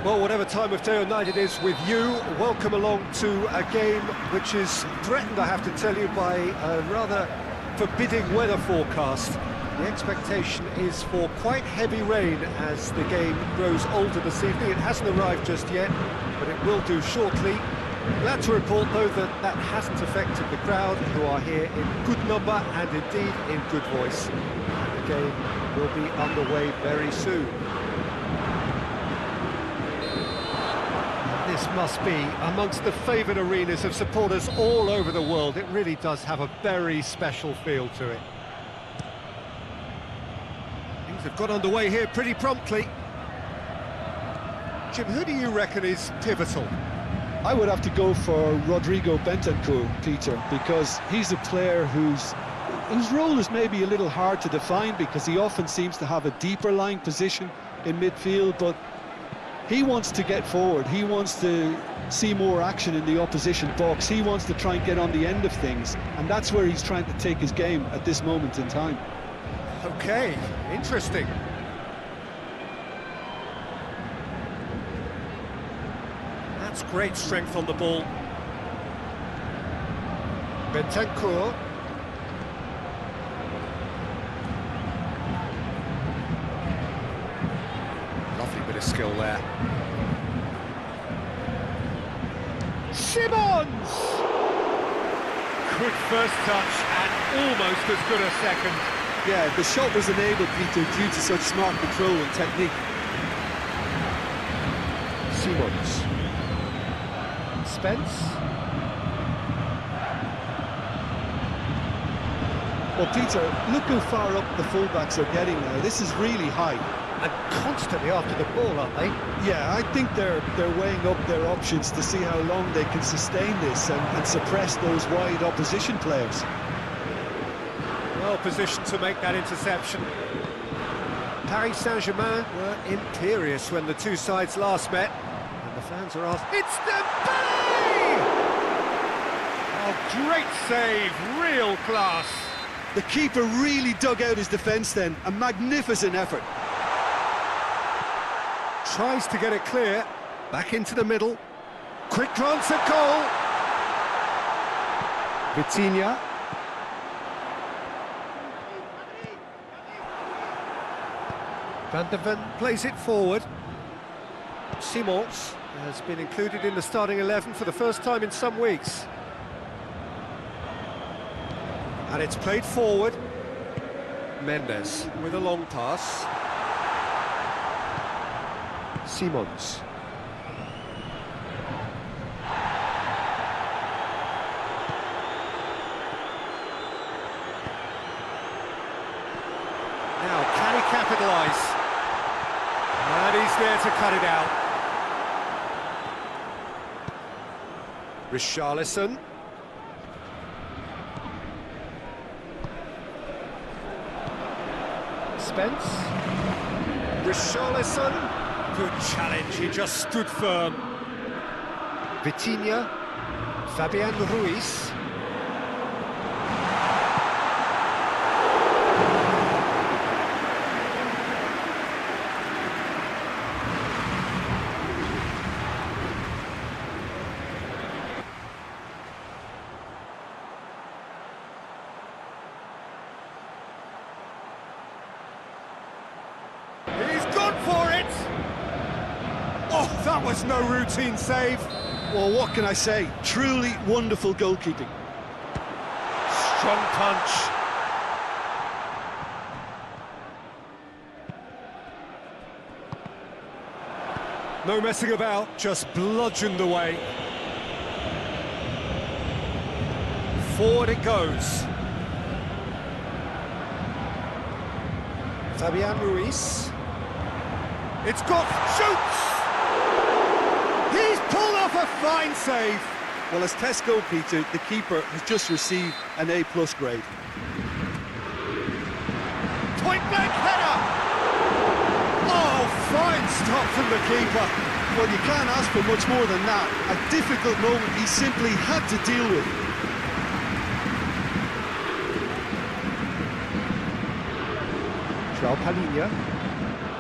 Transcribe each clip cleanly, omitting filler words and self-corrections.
Well, whatever time of day or night it is with you, welcome along to a game which is threatened, I have to tell you, by a rather forbidding weather forecast. The expectation is for quite heavy rain as the game grows older this evening. It hasn't arrived just yet, but it will do shortly. Glad to report, though, that that hasn't affected the crowd, who are here in good number and indeed in good voice. And the game will be underway very soon. This must be amongst the favoured arenas of supporters all over the world. It really does have a very special feel to it. Things have got underway here pretty promptly. Jim, who do you reckon is pivotal? I would have to go for Rodrigo Bentancur, Peter, because he's a player whose role is maybe a little hard to define, because he often seems to have a deeper lying position in midfield, but he wants to get forward, he wants to see more action in the opposition box, he wants to try and get on the end of things, and that's where he's trying to take his game at this moment in time. Okay, interesting. That's great strength on the ball. Bentancur. Lovely bit of skill there. Simons! Quick first touch and almost as good a second. Yeah, the shot was enabled, Peter, due to such smart control and technique. Simons. Spence. Well, Peter, look how far up the fullbacks are getting now. This is really high. And constantly after the ball, aren't they? Yeah, I think they're weighing up their options to see how long they can sustain this and suppress those wide opposition players. Well positioned to make that interception. Paris Saint-Germain were imperious when the two sides last met. And the fans are asked, it's Dembele! Oh, great save, real class. The keeper really dug out his defence then, a magnificent effort. Tries to get it clear, back into the middle. Quick glance at goal. Vitinha. Van der Ven plays it forward. Simons has been included in the starting 11 for the first time in some weeks. And it's played forward. Mendes with a long pass. Simons. Now, can he capitalise? And he's there to cut it out. Richarlison. Spence. Richarlison. Good challenge, he just stood firm. Vitinha. Fabian Ruiz. He's gone for it! Oh, that was no routine save. Well, what can I say? Truly wonderful goalkeeping. Strong punch. No messing about, just bludgeoned away. Forward it goes. Fabian Ruiz. It's got... shoots! He's pulled off a fine save. Well, as tests go, Peter, the keeper has just received an A+ grade. Point blank header! Oh, fine stop from the keeper. Well, you can't ask for much more than that. A difficult moment he simply had to deal with.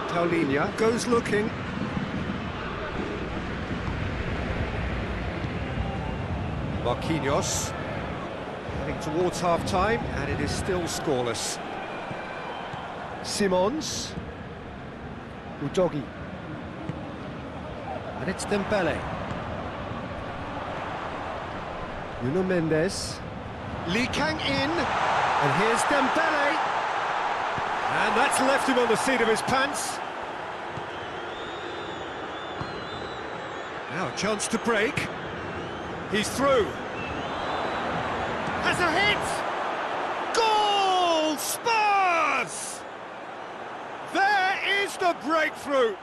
Paulinho goes looking. Marquinhos. Heading towards half-time, and it is still scoreless. Simons. Udogi. And it's Dembele. Nuno Mendes. Lee Kang-in. And here's Dembele. And that's left him on the seat of his pants. Now a chance to break. He's through. Has a hit! Goal! Spurs! There is the breakthrough!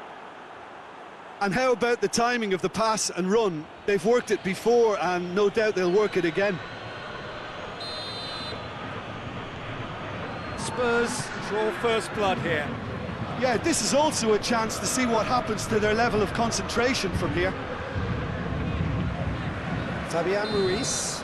And how about the timing of the pass and run? They've worked it before, and no doubt they'll work it again. Spurs draw first blood here. Yeah, this is also a chance to see what happens to their level of concentration from here. Fabian Ruiz.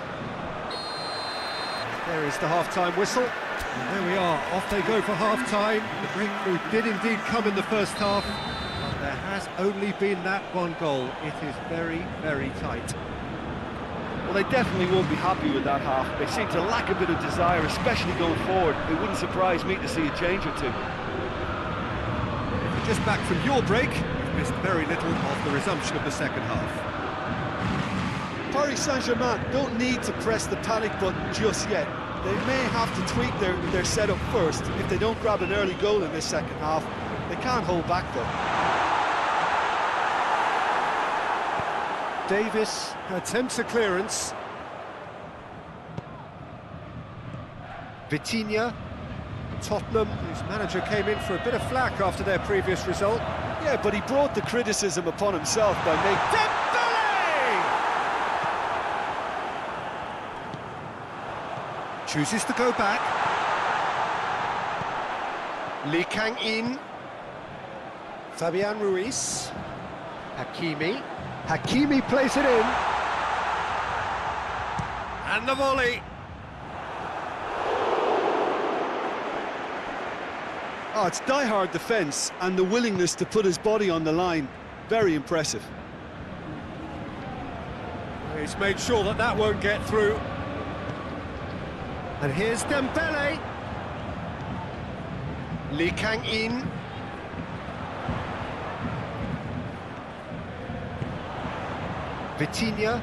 There is the half-time whistle. And there we are, off they go for half-time. The breakthrough did indeed come in the first half, but there has only been that one goal. It is very, very tight. Well, they definitely won't be happy with that half. They seem to lack a bit of desire, especially going forward. It wouldn't surprise me to see a change or two. If you're just back from your break, you've missed very little of the resumption of the second half. Paris Saint-Germain don't need to press the panic button just yet. They may have to tweak their setup first. If they don't grab an early goal in this second half, they can't hold back though. Davis attempts a clearance. Vitinha. Tottenham, whose manager came in for a bit of flack after their previous result. Yeah, but he brought the criticism upon himself by making... Chooses to go back. Lee Kang-in. Fabian Ruiz. Hakimi. Hakimi plays it in. And the volley. Oh, it's die-hard defence and the willingness to put his body on the line. Very impressive. He's made sure that that won't get through. And here's Dembele. Lee Kang-in. Vitinha.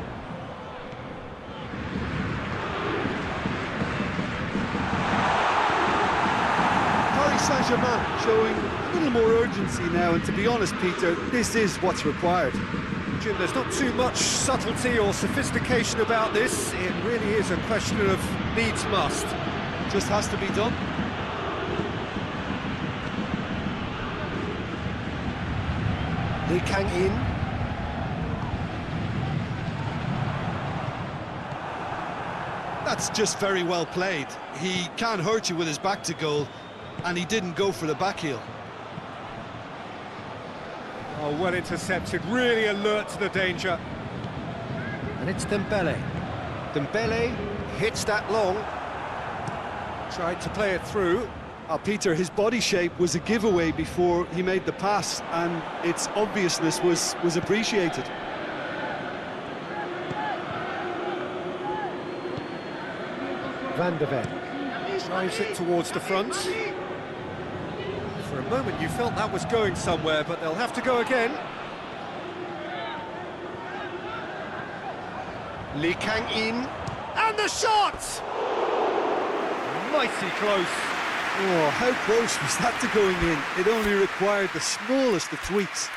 Paris Saint-Germain showing a little more urgency now, and to be honest, Peter, this is what's required. Jim, there's not too much subtlety or sophistication about this. It really is a question of needs must. Just has to be done. Lee Kang-in. That's just very well played. He can't hurt you with his back to goal, and he didn't go for the back heel. Oh, well intercepted, really alert to the danger. And it's Dembele. Dembele hits that long. Tried to play it through. Peter, his body shape was a giveaway before he made the pass, and its obviousness was appreciated. Van de Ven drives it towards the front. For a moment you felt that was going somewhere, but they'll have to go again. Lee Kang-in, and the shot! Mighty close. Oh, how close was that to going in? It only required the smallest of tweaks.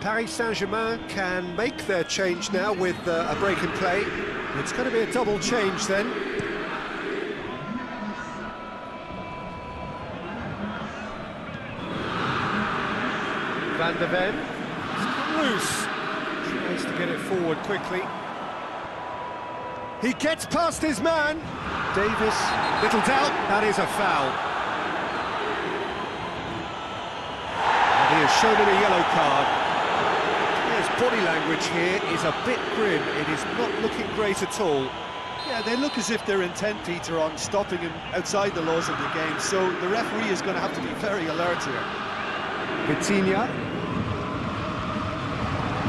Paris Saint-Germain can make their change now with a break in play. It's going to be a double change then. Van de Ven loose. Tries to get it forward quickly. He gets past his man. Davis, little doubt, that is a foul. And he has shown him a yellow card. There's body language here is a bit grim. It is not looking great at all. Yeah, they look as if they're intent, Peter, on stopping him outside the laws of the game, so the referee is going to have to be very alert here. Vitinha.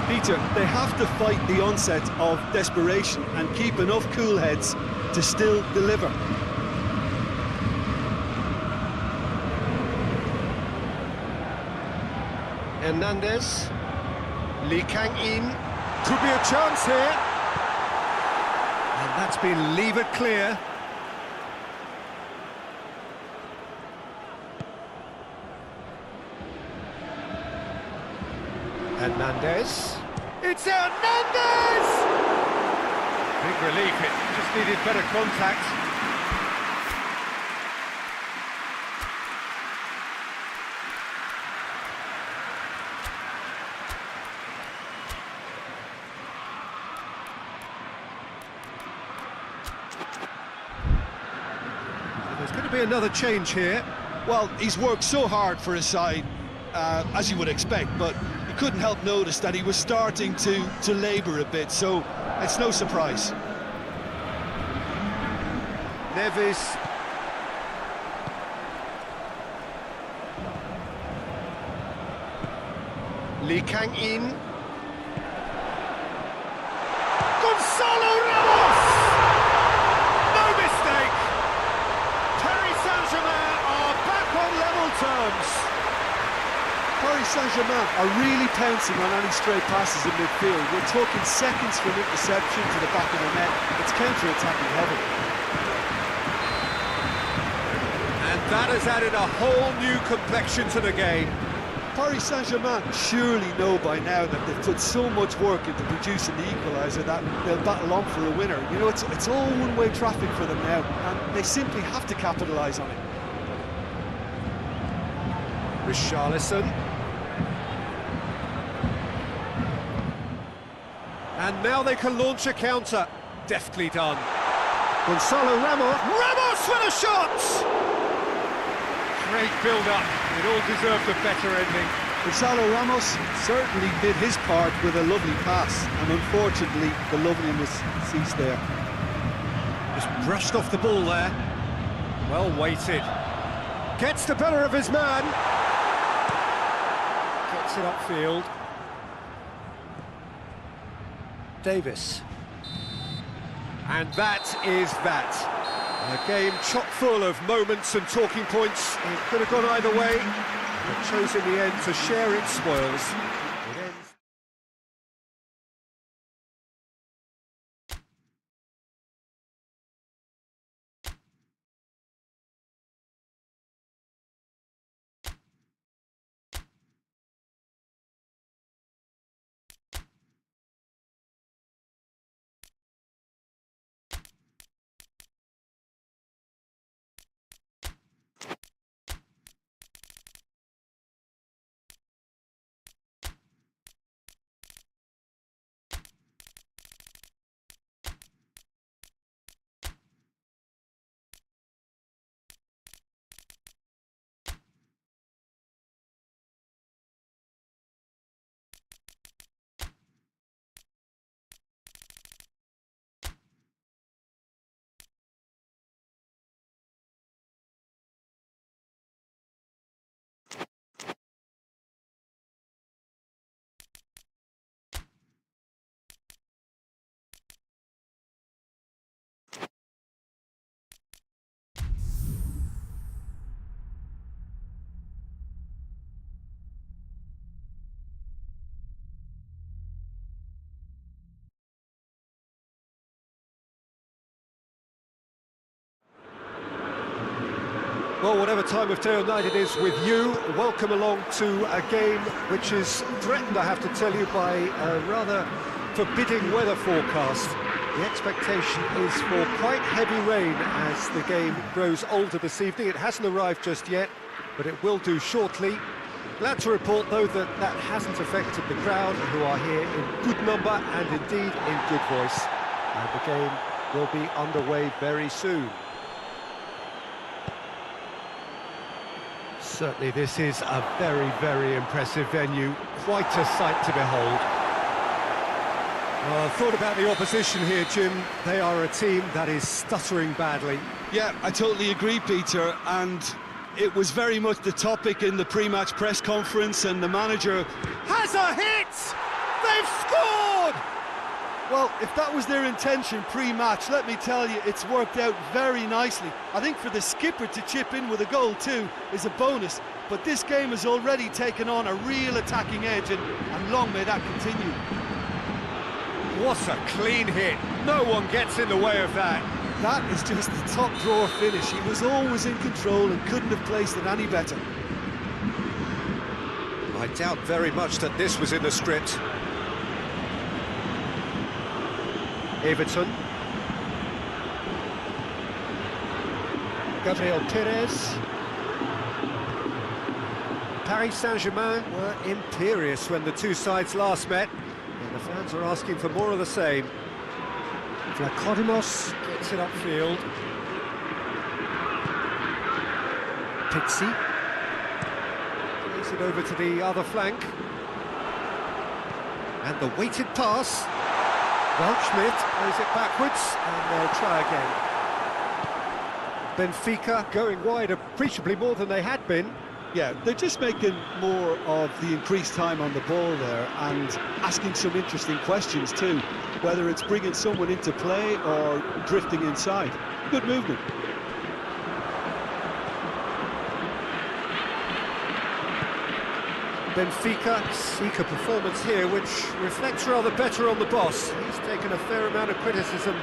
Peter, they have to fight the onset of desperation and keep enough cool heads to still deliver. Hernandez. Lee Kang-in. Could be a chance here. And that's been levered clear. Hernandez. It's Hernandez! Big relief, it just needed better contact. There's going to be another change here. Well, he's worked so hard for his side, as you would expect, but you couldn't help notice that he was starting to labour a bit, so it's no surprise. Neves. Lee Kang-in. Gonzalo Ramos! No mistake! Paris Saint-Germain are back on level terms. Paris Saint-Germain are really pouncing on any stray passes in midfield. We're talking seconds from interception to the back of the net. It's counter-attacking heavy. And that has added a whole new complexion to the game. Paris Saint-Germain surely know by now that they've put so much work into producing the equaliser that they'll battle on for a winner. You know, it's all one-way traffic for them now, and they simply have to capitalise on it. Richarlison. And now they can launch a counter. Deftly done. Gonzalo Ramos. Ramos for the shot! Great build-up. It all deserved a better ending. Gonzalo Ramos certainly did his part with a lovely pass, and unfortunately the loveliness ceased there. Just brushed off the ball there. Well weighted. Gets the better of his man. Gets it upfield. Davis. And that is that. A game chock full of moments and talking points. It could have gone either way, but chose in the end to share its spoils. It ends. Well, whatever time of day or night it is with you, welcome along to a game which is threatened, I have to tell you, by a rather forbidding weather forecast. The expectation is for quite heavy rain as the game grows older this evening. It hasn't arrived just yet, but it will do shortly. Glad to report, though, that that hasn't affected the crowd, who are here in good number and indeed in good voice. And the game will be underway very soon. Certainly this is a very, very impressive venue. Quite a sight to behold. Well, thought about the opposition here, Jim. They are a team that is stuttering badly. Yeah, I totally agree, Peter, and it was very much the topic in the pre-match press conference, and the manager Has a hit! They've scored! well, if that was their intention pre-match, let me tell you, it's worked out very nicely. I think for the skipper to chip in with a goal too is a bonus, but this game has already taken on a real attacking edge, and long may that continue. What a clean hit. No one gets in the way of that. That is just the top drawer finish. He was always in control and couldn't have placed it any better. I doubt very much that this was in the script. Everton. Gabriel Perez. Paris Saint-Germain were imperious when the two sides last met, and the fans are asking for more of the same. Vlachodimos gets it upfield. Pixie plays it over to the other flank. And the weighted pass. Schmidt plays it backwards, and they'll try again. Benfica going wide appreciably more than they had been. Yeah, they're just making more of the increased time on the ball there and asking some interesting questions too, whether it's bringing someone into play or drifting inside. Good movement. Benfica seek a performance here which reflects rather better on the boss. He's taken a fair amount of criticism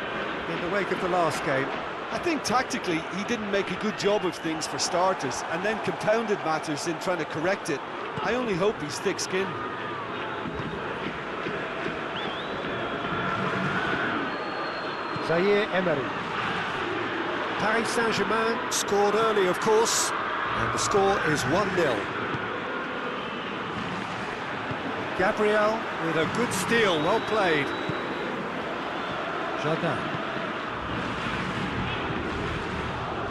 in the wake of the last game. I think tactically he didn't make a good job of things for starters, and then compounded matters in trying to correct it. I only hope he's thick-skinned. Zaire Emery. Paris Saint-Germain scored early, of course, and the score is 1-0. Gabriel with a good steal, well played. Jardin.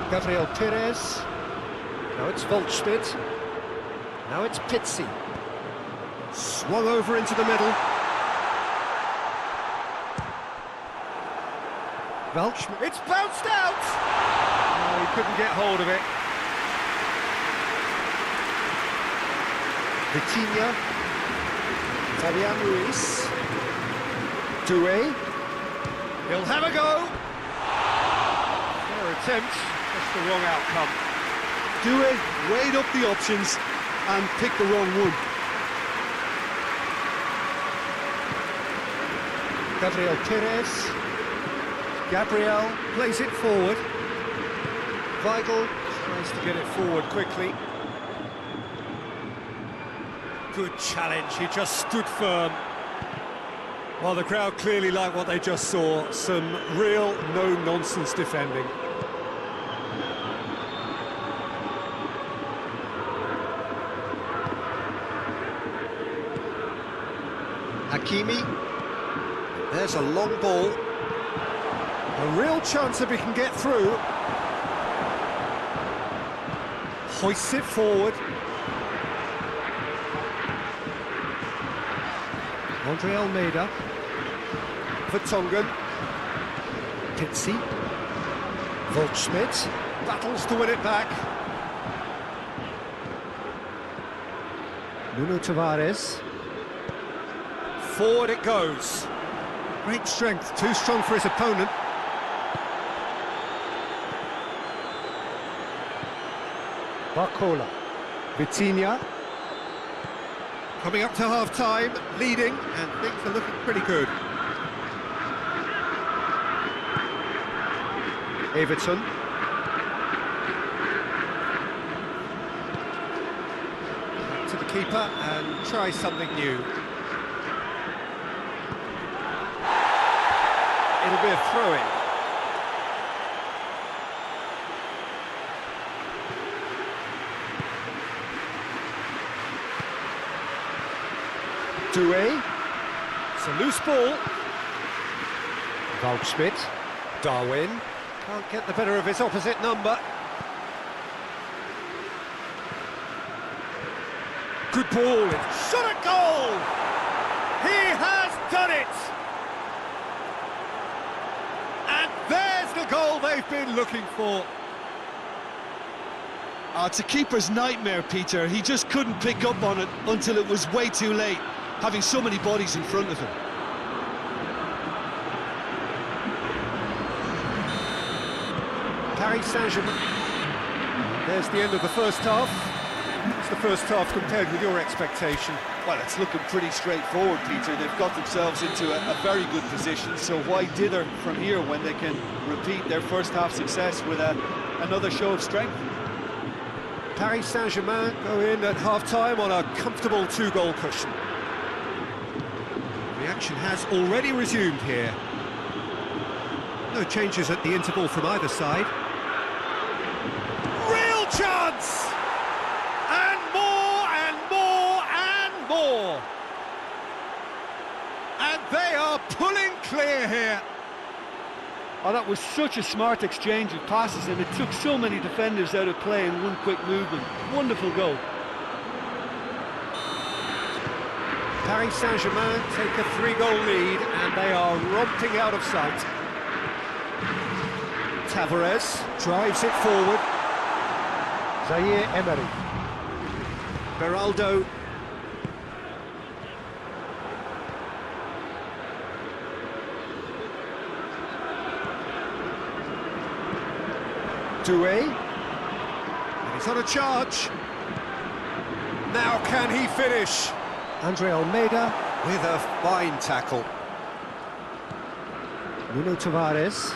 Gabriel Perez. Now it's Waldschmidt. Now it's Pizzi. Swung over into the middle. Waldschmidt. It's bounced out! Oh, he couldn't get hold of it. Vitinha. Fabian Ruiz. Doué. He'll have a go. Fair attempt, just the wrong outcome. Doué weighed up the options and picked the wrong one. Gabriel Perez. Gabriel plays it forward. Weigl tries to get it forward quickly. Good challenge, he just stood firm. Well, the crowd clearly liked what they just saw. Some real no-nonsense defending. Hakimi. There's a long ball. A real chance if he can get through. Hoists it forward. Andre Almeida. Vertonghen. Pizzi. Waldschmidt battles to win it back. Nuno Tavares. Forward it goes. Great strength, too strong for his opponent. Barcola. Vitinha. Coming up to half-time, leading, and things are looking pretty good. Everton. Back to the keeper and try something new. It'll be a throw-in. Doué. It's a loose ball. Waldschmidt. Darwin. Can't get the better of his opposite number. Good ball. Shot at goal! He has done it! they've been looking for. It's a keeper's nightmare, Peter. He just couldn't pick up on it until it was way too late, having so many bodies in front of him. Paris Saint-Germain. There's the end of the first half. What's the first half compared with your expectation? Well, it's looking pretty straightforward, Peter. They've got themselves into a very good position, so why dither from here when they can repeat their first half success with another show of strength? Paris Saint-Germain go in at half-time on a comfortable two-goal cushion. The action has already resumed here. No changes at the interval from either side. Real chance! And more, and more, and more! And they are pulling clear here. Oh, that was such a smart exchange of passes, and it took so many defenders out of play in one quick movement. Wonderful goal. Paris Saint-Germain take a 3-goal lead, and they are romping out of sight. Tavares drives it forward. Zaire Emery. Beraldo. Doué. And he's on a charge. Now can he finish? Andre Almeida with a fine tackle. Nuno Tavares.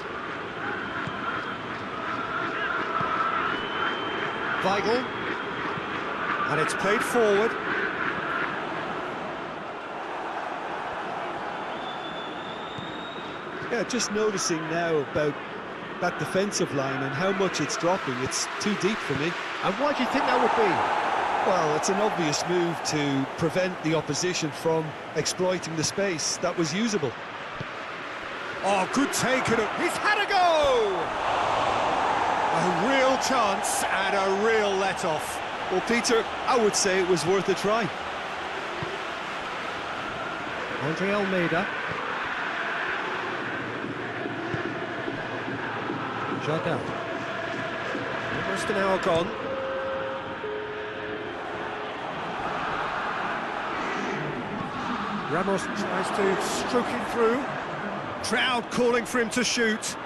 Weigl. And it's played forward. Yeah, just noticing now about that defensive line and how much it's dropping. It's too deep for me. And why do you think that would be? Well, it's an obvious move to prevent the opposition from exploiting the space that was usable. Oh, good take, and he's had a go! A real chance and a real let-off. Well, Peter, I would say it was worth a try. Andre Almeida. Jardel. Almost an hour gone. Ramos tries to stroke it through. Crowd calling for him to shoot.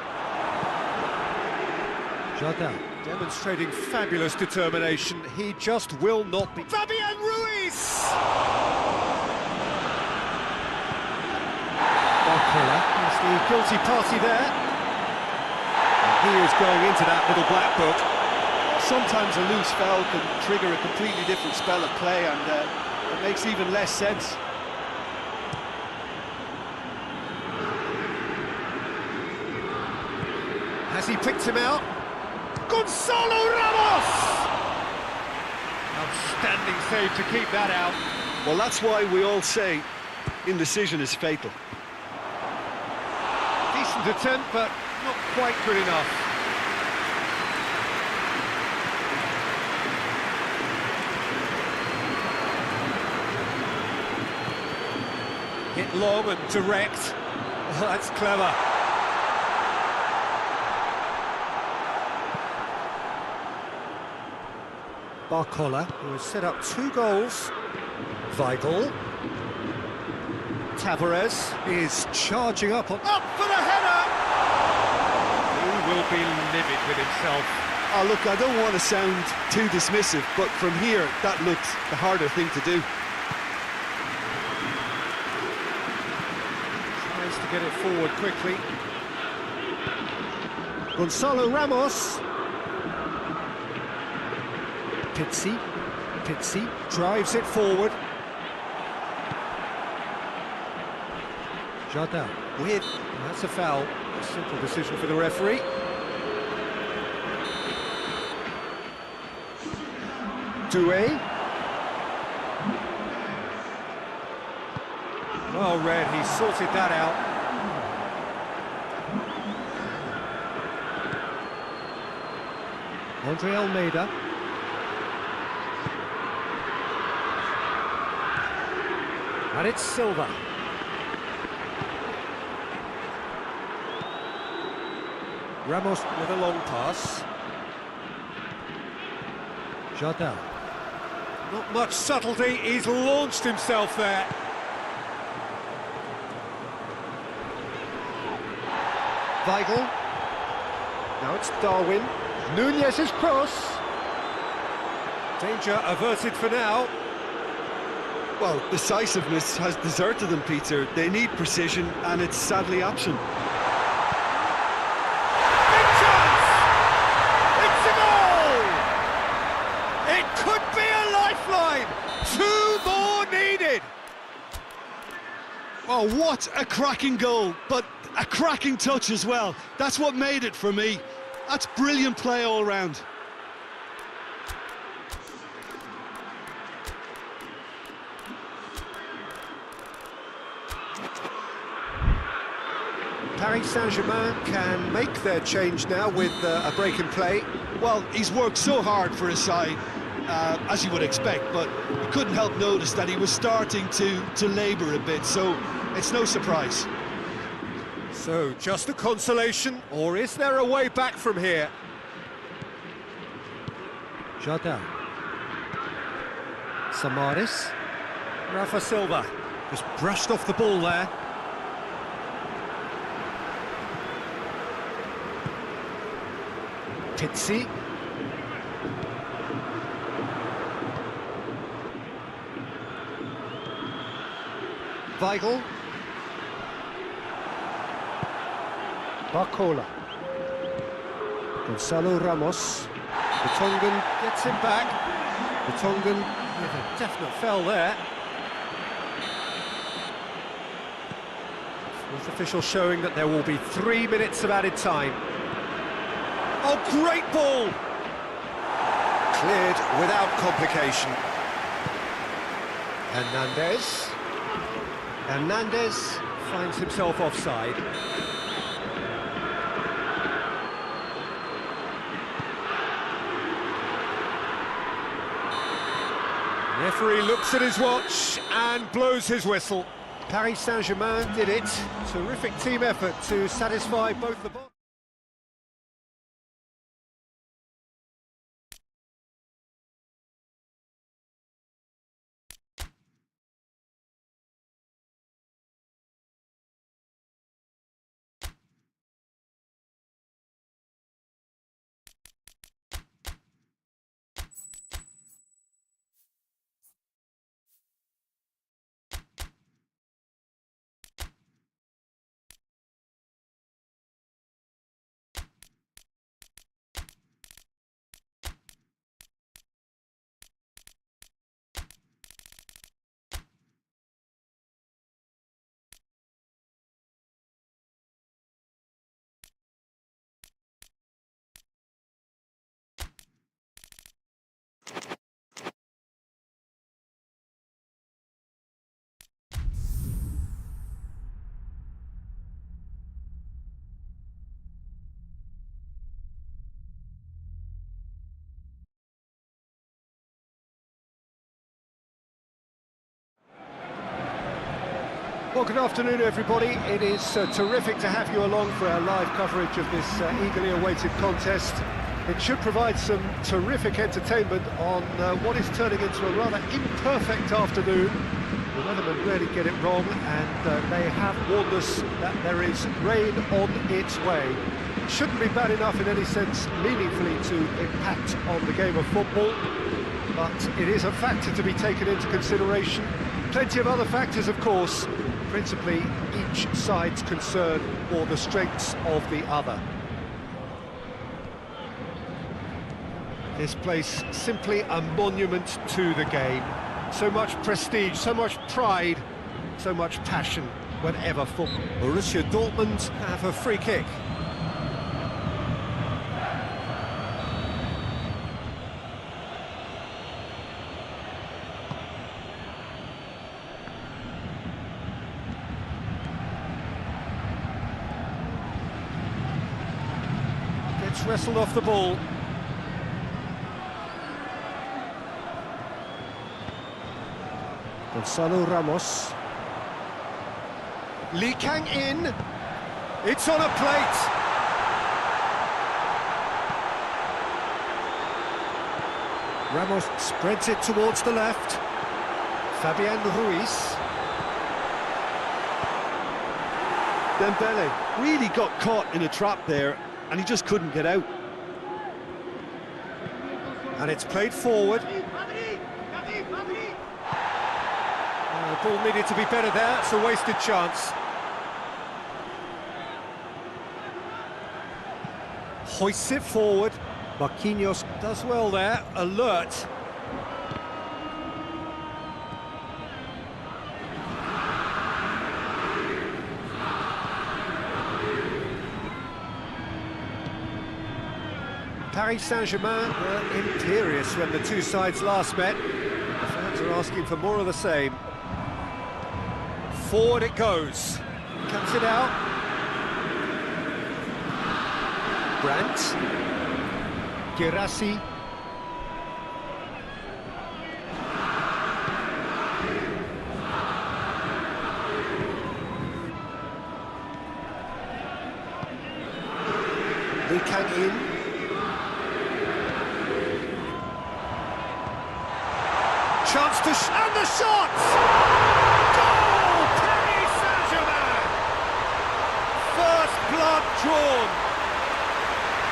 Jardel demonstrating fabulous determination. He just will not be. Fabian Ruiz! Barcola is the guilty party there. He is going into that little black book. Sometimes a loose foul can trigger a completely different spell of play, and it makes even less sense. Has he picked him out? Gonzalo Ramos! Outstanding save to keep that out. Well, that's why we all say indecision is fatal. Decent attempt, but not quite good enough. Hit long and direct. Oh, that's clever. Barcola, who has set up 2 goals. Weigl. Tavares is charging up for the header! He will be livid with himself. Oh, look, I don't want to sound too dismissive, but from here, that looked the harder thing to do. Tries to get it forward quickly. Gonzalo Ramos. Pizzi drives it forward. Jardel with, that's a foul. A simple decision for the referee. Doué. Well read, he sorted that out. Andre Almeida. And it's Silva. Ramos with a long pass. Jardel. Not much subtlety, he's launched himself there. Weigl. Now it's Darwin. Nunez's cross. Danger averted for now. Well, decisiveness has deserted them, Peter. They need precision, and it's sadly absent. Big chance! It's a goal! It could be a lifeline! 2 more needed! Oh, what a cracking goal, but a cracking touch as well. That's what made it for me. That's brilliant play all round. Paris Saint-Germain can make their change now with a break in play. Well, he's worked so hard for his side, as you would expect, but you couldn't help notice that he was starting to labour a bit, so it's no surprise. So, just a consolation, or is there a way back from here? Jardel. Samaris. Rafa Silva. Just brushed off the ball there. Pizzi. Weigl. Barcola. Gonzalo Ramos. The Tongan gets him back. The Tongan with a definite fell there. Fourth official showing that there will be 3 minutes of added time. Oh, great ball! Cleared without complication. Hernandez finds himself offside. The referee looks at his watch and blows his whistle. Paris Saint-Germain did it. Terrific team effort to satisfy both the... Well, good afternoon, everybody. It is terrific to have you along for our live coverage of this eagerly awaited contest. It should provide some terrific entertainment on what is turning into a rather imperfect afternoon. The weathermen really get it wrong, and they have warned us that there is rain on its way. It shouldn't be bad enough in any sense meaningfully to impact on the game of football, but it is a factor to be taken into consideration. Plenty of other factors, of course, principally each side's concern or the strengths of the other. This place simply a monument to the game. So much prestige, so much pride, so much passion whenever football. Borussia Dortmund have a free kick. Gets wrestled off the ball. Gonzalo Ramos. Lee Kang in. It's on a plate. Ramos spreads it towards the left. Fabian Ruiz. Dembele really got caught in a trap there, and he just couldn't get out. And it's played forward. The ball needed to be better there, it's a wasted chance. Hoists it forward. Marquinhos does well there, alert. Paris Saint-Germain were imperious when the two sides last met. The fans are asking for more of the same. Forward it goes. Comes it out. Brandt. Guirassy. Lee in. Chance to and the shot! Goal! Paris Saint-Germain! First blood drawn.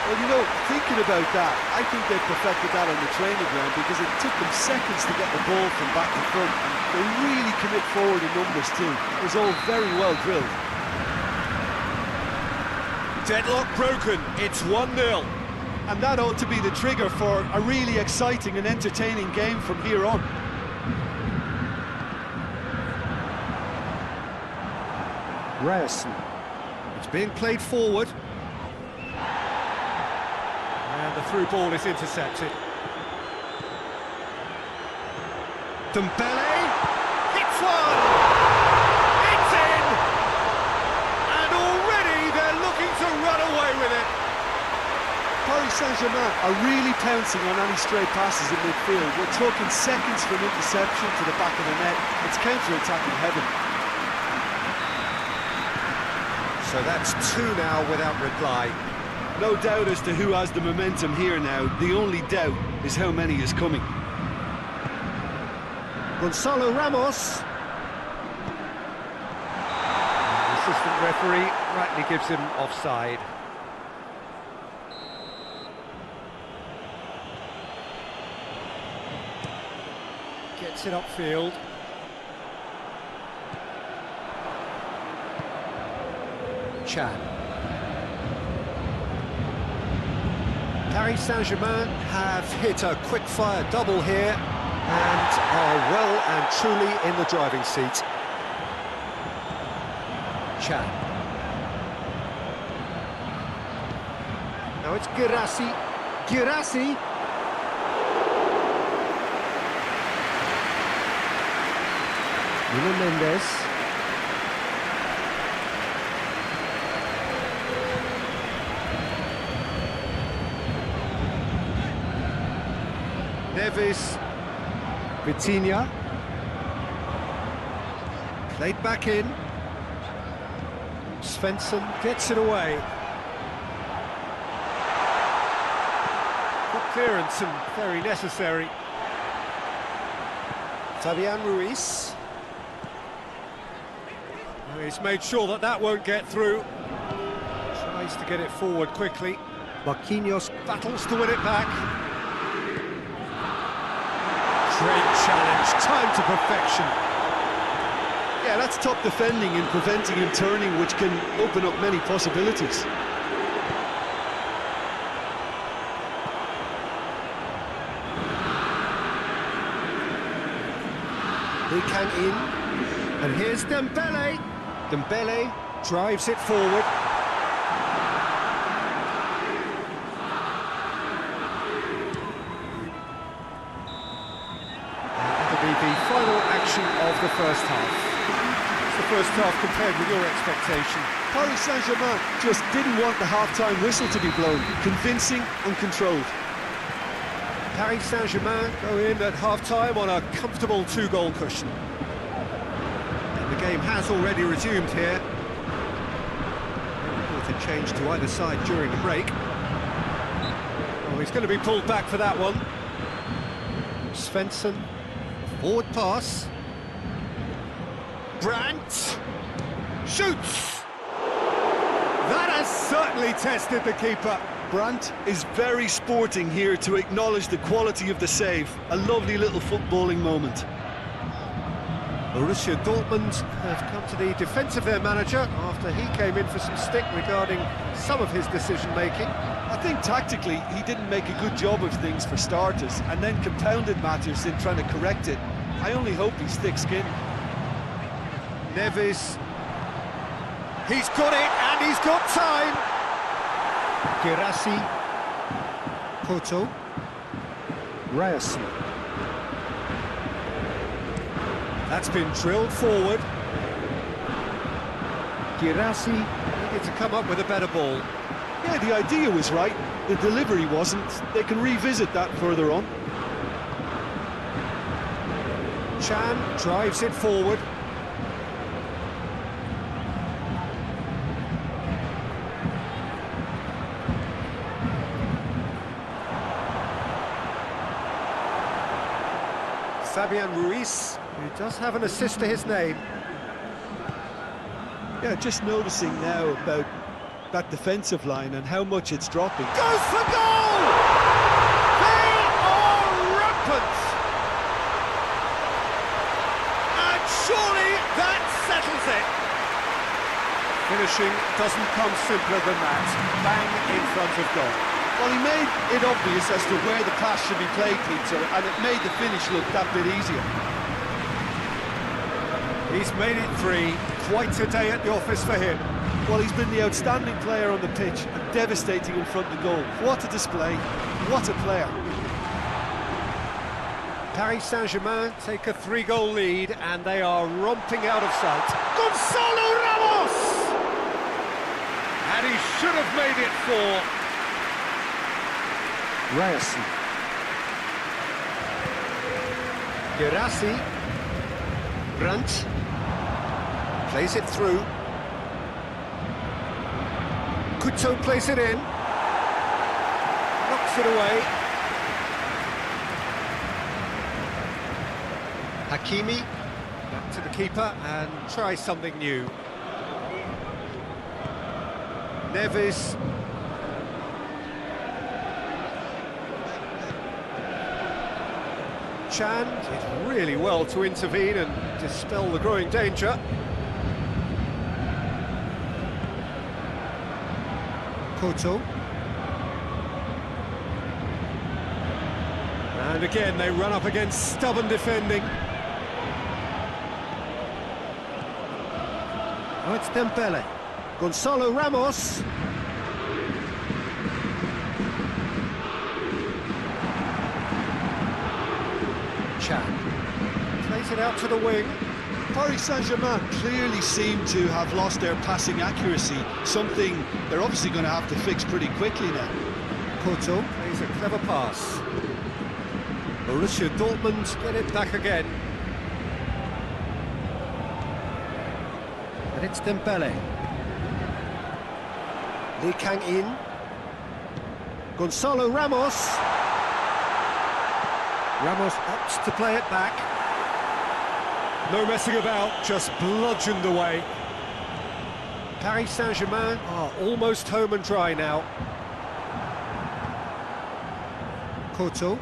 Well, you know, thinking about that, I think they perfected that on the training ground because it took them seconds to get the ball from back to front, and they really commit forward in numbers too. It was all very well drilled. Deadlock broken, it's 1-0. And that ought to be the trigger for a really exciting and entertaining game from here on. Ryerson. It's being played forward. And the through ball is intercepted. Dembele hits one! It's in! And already they're looking to run away with it. Paris Saint-Germain are really pouncing on any stray passes in midfield. We're talking seconds from interception to the back of the net. It's counter-attacking heaven. So that's two now without reply. No doubt as to who has the momentum here now. The only doubt is how many is coming. Gonzalo Ramos. The assistant referee rightly gives him offside. Gets it upfield. Chan. Paris Saint-Germain have hit a quick-fire double here and are well and truly in the driving seat. Chan. Now it's Guirassy. Guirassy. Nuno Mendes. Neves, Vitinha, played back in. Svensson gets it away. Good clearance and very necessary. Fabian Ruiz. He's made sure that that won't get through. Tries to get it forward quickly. Marquinhos battles to win it back. Great challenge, time to perfection. Yeah, that's top defending and preventing him turning, which can open up many possibilities. He can in, and here's Dembele. Dembele drives it forward. That'll be the final action of the first half. It's the first half compared with your expectation. Paris Saint-Germain just didn't want the half-time whistle to be blown. Convincing and controlled. Paris Saint-Germain go in at half-time on a comfortable two-goal cushion. And the game has already resumed here. With a change to either side during the break. Oh, he's going to be pulled back for that one. Svensson, forward pass. Brandt shoots! That has certainly tested the keeper. Brandt is very sporting here to acknowledge the quality of the save. A lovely little footballing moment. Borussia Dortmund have come to the defence of their manager after he came in for some stick regarding some of his decision-making. I think tactically he didn't make a good job of things for starters, and then compounded matters in trying to correct it. I only hope he's thick-skinned. Neves. He's got it, and he's got time! Girassi. Koto. Ryerson. That's been drilled forward. Girassi needed to come up with a better ball. Yeah, the idea was right, the delivery wasn't. They can revisit that further on. Chan drives it forward. Fabian Ruiz, who does have an assist to his name. Yeah, just noticing now about that defensive line and how much it's dropping. Goes for goal! They are rampant! And surely that settles it. Finishing doesn't come simpler than that. Bang in front of goal. Well, he made it obvious as to where the pass should be played, Peter, and it made the finish look that bit easier. He's made it 3. Quite a day at the office for him. Well, he's been the outstanding player on the pitch and devastating in front of the goal. What a display, what a player. Paris Saint-Germain take a 3-goal lead and they are romping out of sight. Gonzalo Ramos! And he should have made it 4. Ryerson. Girassi. Brandt. Plays it through. Kuto plays it in. Knocks it away. Hakimi. Back to the keeper and tries something new. Neves. Chan did really well to intervene and dispel the growing danger. Koto. And again they run up against stubborn defending. Oh, it's Dembele. Gonzalo Ramos. Chan plays it out to the wing. Paris Saint-Germain clearly seem to have lost their passing accuracy, something they're obviously going to have to fix pretty quickly now. Koto plays a clever pass. Borussia Dortmund get it back again. And it's Dembele. Lee Kang-in. Gonzalo Ramos. Ramos opts to play it back. No messing about, just bludgeoned away. Paris Saint-Germain are almost home and dry now. Koto.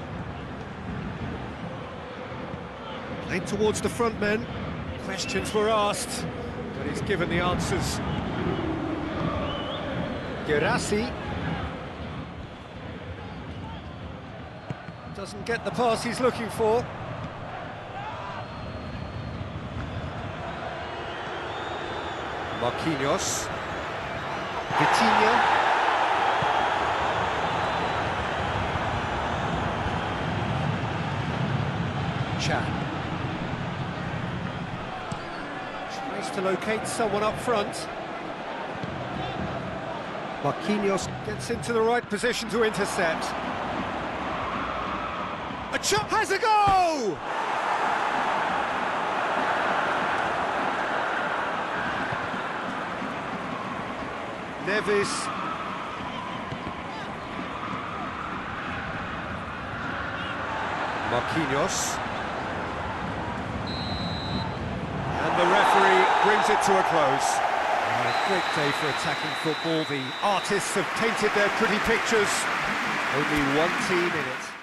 Played towards the front men. Questions were asked, but he's given the answers. Girassi. Doesn't get the pass he's looking for. Marquinhos. Vitinha. Chan. Tries to locate someone up front. Marquinhos gets into the right position to intercept. A shot has a go! Neves. Marquinhos. And the referee brings it to a close. Great day for attacking football. The artists have painted their pretty pictures. Only one team in it.